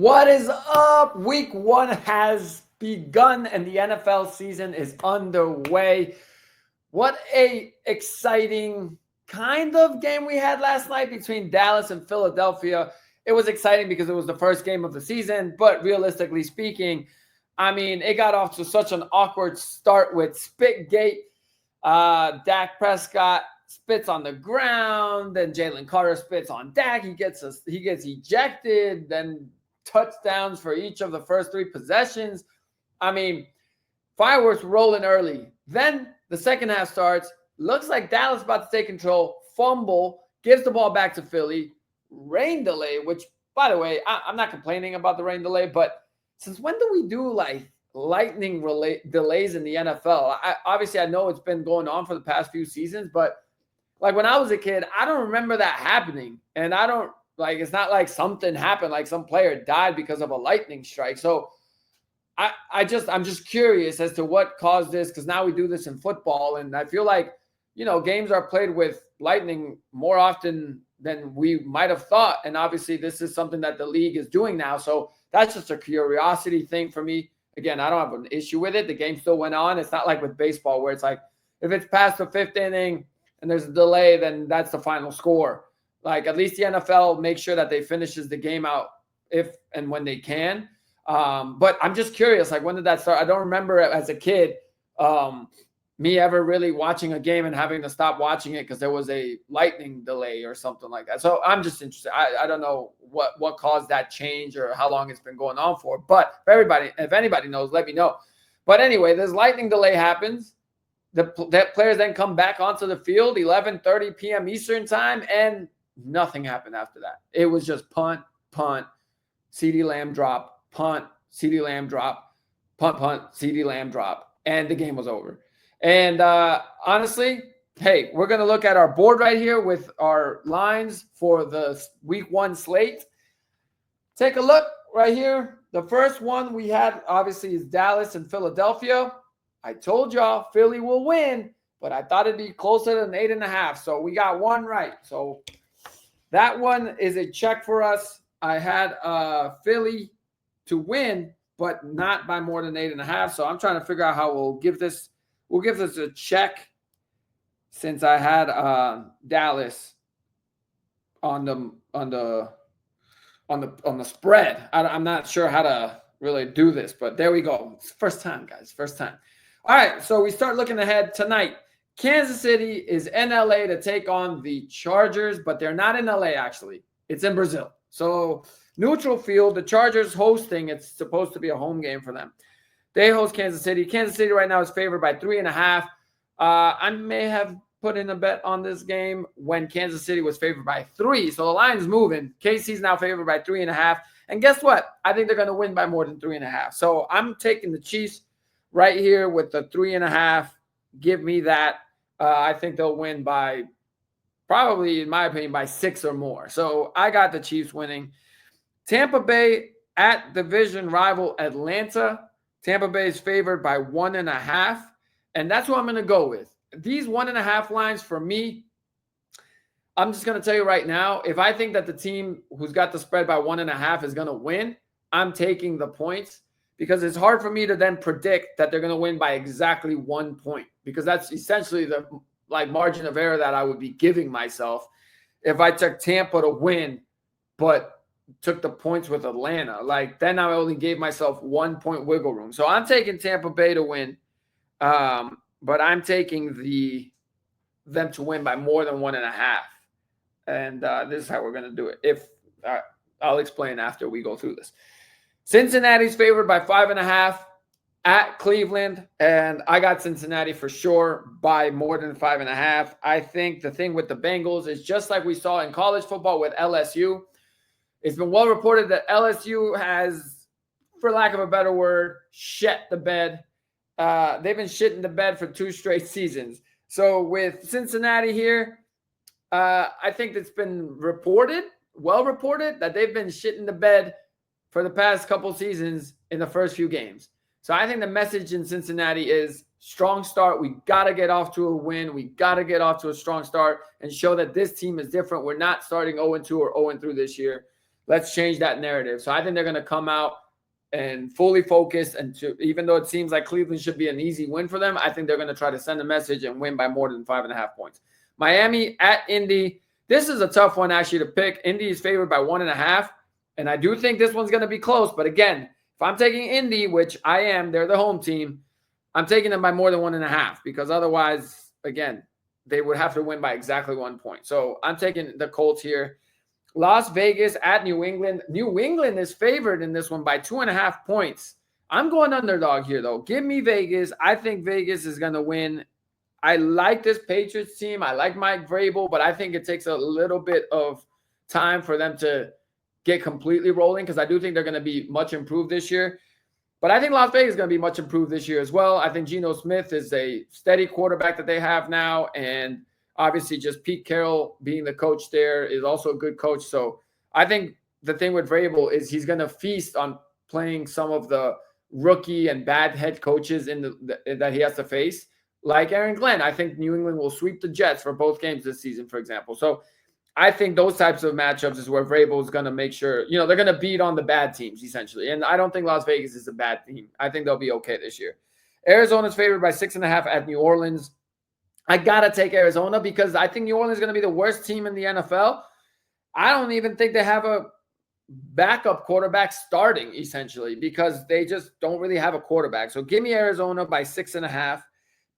What is up? Week 1 has begun and the NFL season is underway. What a exciting kind of game we had last night between Dallas and Philadelphia. It was exciting because it was the first game of the season, but realistically speaking, I mean, it got off to such an awkward start with Spitgate. Dak Prescott spits on the ground, then Jalen Carter spits on Dak. He gets ejected, then touchdowns for each of the first 3 possessions. I mean, fireworks rolling early. Then the second half starts. Looks like Dallas about to take control. Fumble, gives the ball back to Philly. Rain delay, which, by the way, I'm not complaining about the rain delay, but since when do we do like lightning delays in the NFL? Obviously, I know it's been going on for the past few seasons, but like when I was a kid, I don't remember that happening. And I don't, like, it's not like something happened, like some player died because of a lightning strike. So I'm just curious as to what caused this, because now we do this in football. And I feel like, games are played with lightning more often than we might have thought. And obviously this is something that the league is doing now. So that's just a curiosity thing for me. Again, I don't have an issue with it. The game still went on. It's not like with baseball where it's like, if it's past the 5th inning and there's a delay, then that's the final score. Like, at least the NFL makes sure that they finishes the game out if and when they can. But I'm just curious, like, when did that start? I don't remember as a kid me ever really watching a game and having to stop watching it because there was a lightning delay or something like that. So I'm just interested. I don't know what caused that change or how long it's been going on for. But if anybody knows, let me know. But anyway, this lightning delay happens. The players then come back onto the field, 11:30 p.m. Eastern time, and nothing happened after that. It was just punt, CeeDee Lamb drop, punt, CeeDee Lamb drop, punt, CeeDee Lamb drop, and the game was over. And honestly, hey, we're going to look at our board right here with our lines for the week 1 slate. Take a look right here. The first one we had, obviously, is Dallas and Philadelphia. I told y'all Philly will win, but I thought it'd be closer than 8.5. So we got one right. So that one is a check for us. I had Philly to win, but not by more than 8.5. So I'm trying to figure out how we'll give this a check, since I had Dallas on the spread. I'm not sure how to really do this, but there we go. It's first time, guys. First time. All right, so we start looking ahead tonight. Kansas City is in LA to take on the Chargers, but they're not in LA, actually. It's in Brazil. So neutral field, the Chargers hosting. It's supposed to be a home game for them. They host Kansas City. Kansas City right now is favored by 3.5. I may have put in a bet on this game when Kansas City was favored by 3. So the line's moving. KC's now favored by 3.5. And guess what? I think they're going to win by more than 3.5. So I'm taking the Chiefs right here with the 3.5. Give me that. I think they'll win by probably, in my opinion, by 6 or more. So I got the Chiefs winning. Tampa Bay at division rival Atlanta. Tampa Bay is favored by 1.5. And that's what I'm going to go with. These 1.5 lines for me, I'm just going to tell you right now, if I think that the team who's got the spread by 1.5 is going to win, I'm taking the points, because it's hard for me to then predict that they're going to win by exactly 1 point, because that's essentially the margin of error that I would be giving myself if I took Tampa to win, but took the points with Atlanta. Then I only gave myself 1 point wiggle room. So I'm taking Tampa Bay to win, but I'm taking them to win by more than 1.5. And this is how we're going to do it. I'll explain after we go through this. Cincinnati's favored by 5.5 at Cleveland, and I got Cincinnati for sure by more than 5.5. I think the thing with the Bengals is just like we saw in college football with LSU. It's been well reported that LSU has, for lack of a better word, shit the bed. They've been shitting the bed for 2 straight seasons. So with Cincinnati here, I think it's been well reported, that they've been shitting the bed for the past couple seasons in the first few games. So I think the message in Cincinnati is strong start. We got to get off to a win. We got to get off to a strong start and show that this team is different. We're not starting 0-2 or 0-3 this year. let's change that narrative. So I think they're going to come out and fully focused. And even though it seems like Cleveland should be an easy win for them, I think they're going to try to send a message and win by more than 5.5 points. Miami at Indy. This is a tough one actually to pick. Indy is favored by 1.5. And I do think this one's going to be close. But again, if I'm taking Indy, which I am, they're the home team, I'm taking them by more than 1.5 because otherwise, again, they would have to win by exactly 1 point. So I'm taking the Colts here. Las Vegas at New England. New England is favored in this one by 2.5 points. I'm going underdog here, though. Give me Vegas. I think Vegas is going to win. I like this Patriots team. I like Mike Vrabel, but I think it takes a little bit of time for them to get completely rolling because I do think they're going to be much improved this year. But I think Las Vegas is going to be much improved this year as well. I think Geno Smith is a steady quarterback that they have now, and obviously, just Pete Carroll being the coach there is also a good coach. So I think the thing with Vrabel is he's going to feast on playing some of the rookie and bad head coaches that he has to face, like Aaron Glenn. I think New England will sweep the Jets for both games this season, for example. So I think those types of matchups is where Vrabel is going to make sure, they're going to beat on the bad teams, essentially. And I don't think Las Vegas is a bad team. I think they'll be okay this year. Arizona's favored by 6.5 at New Orleans. I got to take Arizona because I think New Orleans is going to be the worst team in the NFL. I don't even think they have a backup quarterback starting, essentially, because they just don't really have a quarterback. So give me Arizona by 6.5.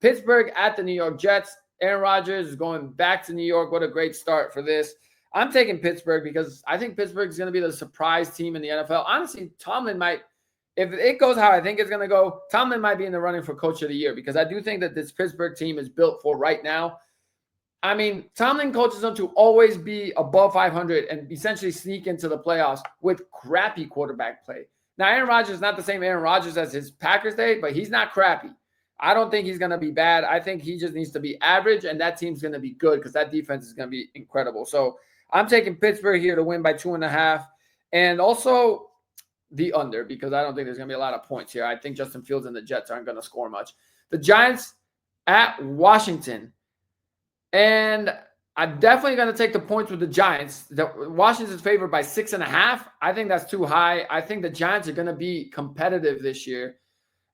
Pittsburgh at the New York Jets. Aaron Rodgers is going back to New York. What a great start for this. I'm taking Pittsburgh because I think Pittsburgh is going to be the surprise team in the NFL. Honestly, Tomlin might – if it goes how I think it's going to go, Tomlin might be in the running for coach of the year because I do think that this Pittsburgh team is built for right now. I mean, Tomlin coaches them to always be above 500 and essentially sneak into the playoffs with crappy quarterback play. Now, Aaron Rodgers is not the same Aaron Rodgers as his Packers day, but he's not crappy. I don't think he's going to be bad. I think he just needs to be average, and that team's going to be good because that defense is going to be incredible. So I'm taking Pittsburgh here to win by 2.5. And also – the under because I don't think there's going to be a lot of points here. I think Justin Fields and the Jets aren't going to score much. The Giants at Washington. And I'm definitely going to take the points with the Giants. Washington's favored by 6.5. I think that's too high. I think the Giants are going to be competitive this year.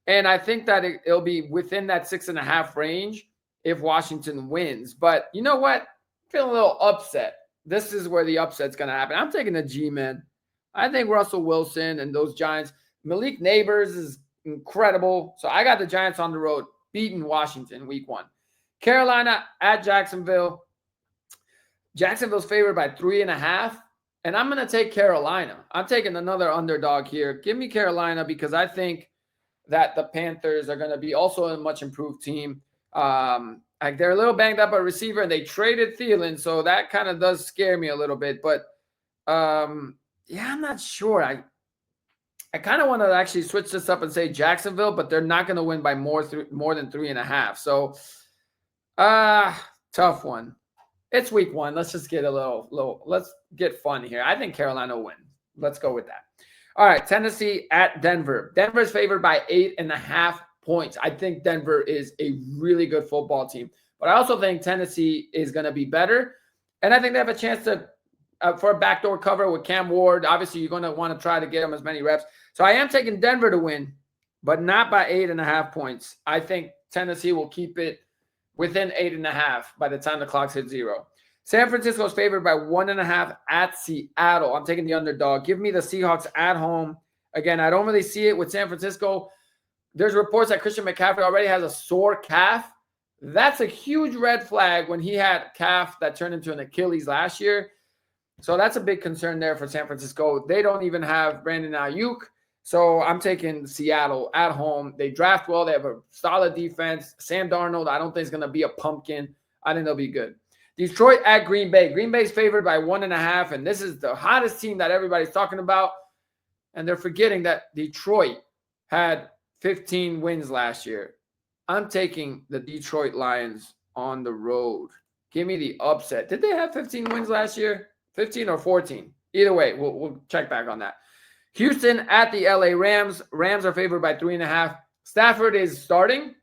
And I think that it'll be within that 6.5 range if Washington wins. But you know what? I'm feeling a little upset. This is where the upset's going to happen. I'm taking the G-Men. I think Russell Wilson and those Giants. Malik Neighbors is incredible. So I got the Giants on the road beating Washington week 1. Carolina at Jacksonville. Jacksonville's favored by 3.5. And I'm going to take Carolina. I'm taking another underdog here. Give me Carolina because I think that the Panthers are going to be also a much improved team. They're a little banged up at receiver, and they traded Thielen. So that kind of does scare me a little bit. But yeah, I'm not sure. I kind of want to actually switch this up and say Jacksonville, but they're not going to win by more than 3.5. So, tough one. It's week 1. Let's just get a little. Let's get fun here. I think Carolina will win. Let's go with that. All right, Tennessee at Denver. Denver's favored by 8.5 points. I think Denver is a really good football team, but I also think Tennessee is going to be better, and I think they have a chance to. For a backdoor cover with Cam Ward. Obviously, you're going to want to try to get him as many reps. So I am taking Denver to win, but not by 8.5 points. I think Tennessee will keep it within 8.5 by the time the clock hits 0. San Francisco is favored by 1.5 at Seattle. I'm taking the underdog. Give me the Seahawks at home. Again, I don't really see it with San Francisco. There's reports that Christian McCaffrey already has a sore calf. That's a huge red flag when he had calf that turned into an Achilles last year. So that's a big concern there for San Francisco. They don't even have Brandon Ayuk. So I'm taking Seattle at home. They draft well. They have a solid defense. Sam Darnold, I don't think is going to be a pumpkin. I think they'll be good. Detroit at Green Bay. Green Bay's favored by 1.5, and this is the hottest team that everybody's talking about. And they're forgetting that Detroit had 15 wins last year. I'm taking the Detroit Lions on the road. Give me the upset. Did they have 15 wins last year? 15 or 14? Either way, we'll check back on that. Houston at the LA Rams. Rams are favored by 3.5. Stafford is starting,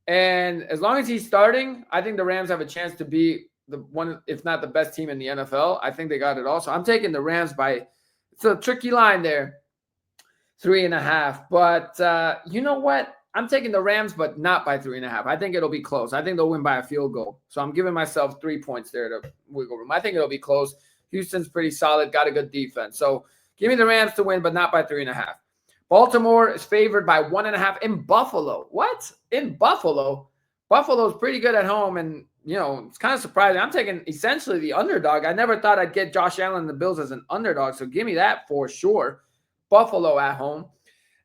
and as long as he's starting, I think the Rams have a chance to be the one, if not the best team in the NFL. I think they got it all. So I'm taking the Rams by It's a tricky line there, 3.5. But you know what? I'm taking the Rams, but not by 3.5. I think it'll be close. I think they'll win by a field goal. So I'm giving myself 3 points there to wiggle room. I think it'll be close. Houston's pretty solid, got a good defense. So give me the Rams to win, but not by 3.5. Baltimore is favored by 1.5 in Buffalo. What? In Buffalo? Buffalo's pretty good at home, and it's kind of surprising. I'm taking essentially the underdog. I never thought I'd get Josh Allen and the Bills as an underdog, so give me that for sure. Buffalo at home.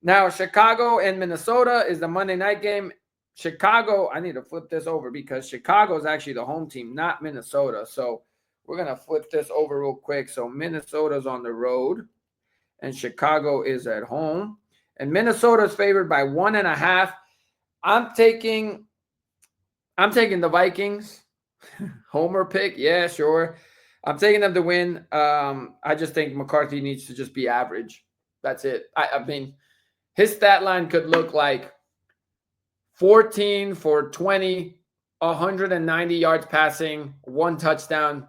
Now, Chicago and Minnesota is the Monday night game. Chicago, I need to flip this over because Chicago is actually the home team, not Minnesota. So we're going to flip this over real quick. So Minnesota's on the road and Chicago is at home. And Minnesota is favored by 1.5. I'm taking the Vikings. Homer pick. Yeah, sure. I'm taking them to win. I just think McCarthy needs to just be average. That's it. I mean, his stat line could look like 14 for 20, 190 yards passing, 1 touchdown,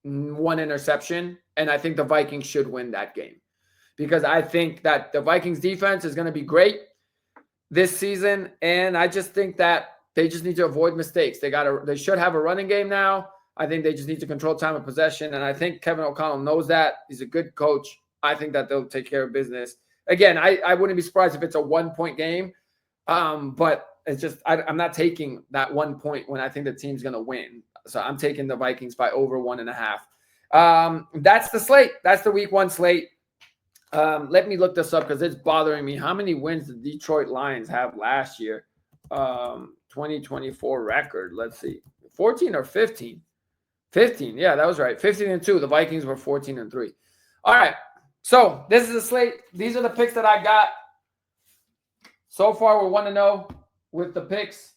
1 interception. And I think the Vikings should win that game because I think that the Vikings defense is going to be great this season. And I just think that they just need to avoid mistakes. They should have a running game now. I think they just need to control time of possession. And I think Kevin O'Connell knows that. He's a good coach. I think that they'll take care of business. Again, I wouldn't be surprised if it's a 1-point game. But it's just I'm not taking that 1 point when I think the team's going to win. So I'm taking the Vikings by over 1.5. That's the slate. That's the week 1 slate. Let me look this up because it's bothering me. How many wins did Detroit Lions have last year? 2024 record. Let's see. 14 or 15? 15. Yeah, that was right. 15-2. The Vikings were 14-3. All right. So this is the slate. These are the picks that I got. So far, we're 1-0 with the picks.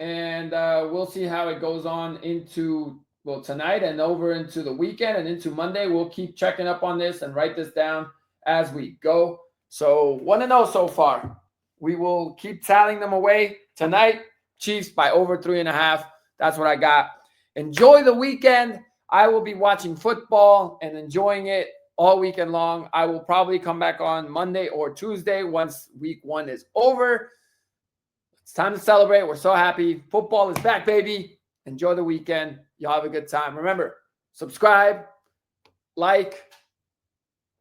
And we'll see how it goes on into, tonight and over into the weekend and into Monday. We'll keep checking up on this and write this down as we go. So 1-0 so far. We will keep tallying them away tonight. Chiefs by over 3.5. That's what I got. Enjoy the weekend. I will be watching football and enjoying it all weekend long. I will probably come back on Monday or Tuesday once week 1 is over. It's time to celebrate. We're so happy. Football is back, baby. Enjoy the weekend. Y'all have a good time. Remember, subscribe, like,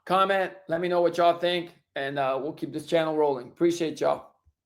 comment. Let me know what y'all think, and we'll keep this channel rolling. Appreciate y'all.